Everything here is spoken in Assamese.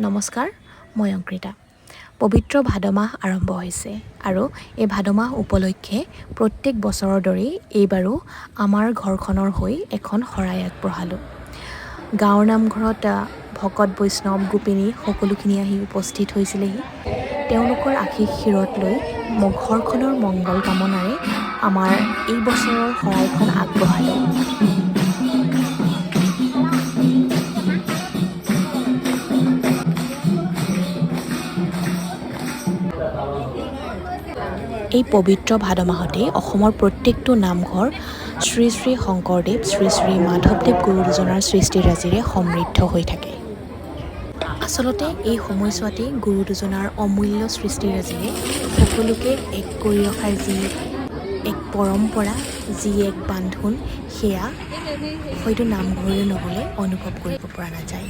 নমস্কাৰ, মই অংকৃতা। পবিত্ৰ ভাদ মাহ আৰম্ভ হৈছে আৰু এই ভাদ মাহ উপলক্ষে প্ৰত্যেক বছৰৰ দৰেই এইবাৰো আমাৰ ঘৰখনৰ হৈ এখন শৰাই আগবঢ়ালোঁ। গাঁৱৰ নামঘৰত ভকত বৈষ্ণৱ গোপিনী সকলোখিনি আহি উপস্থিত হৈছিলেহি। তেওঁলোকৰ আশীষ শিৰত লৈ ঘৰখনৰ মংগল কামনাৰে আমাৰ এই বছৰৰ শৰাইখন আগবঢ়ালোঁ। এই পবিত্ৰ ভাদ মাহতে অসমৰ প্ৰত্যেকটো নামঘৰ শ্ৰী শ্ৰী শংকৰদেৱ, শ্ৰী শ্ৰী মাধৱদেৱ গুৰু দুজনাৰ সৃষ্টিৰাজিৰে সমৃদ্ধ হৈ থাকে। আচলতে এই সময়ছোৱাতেই গুৰু দুজনাৰ অমূল্য সৃষ্টিৰাজিৰে সকলোকে এক কৰি ৰখাৰ যি এক পৰম্পৰা, যি এক বান্ধোন, সেয়া হয়তো নামঘৰলৈ নগ'লে অনুভৱ কৰিব পৰা নাযায়।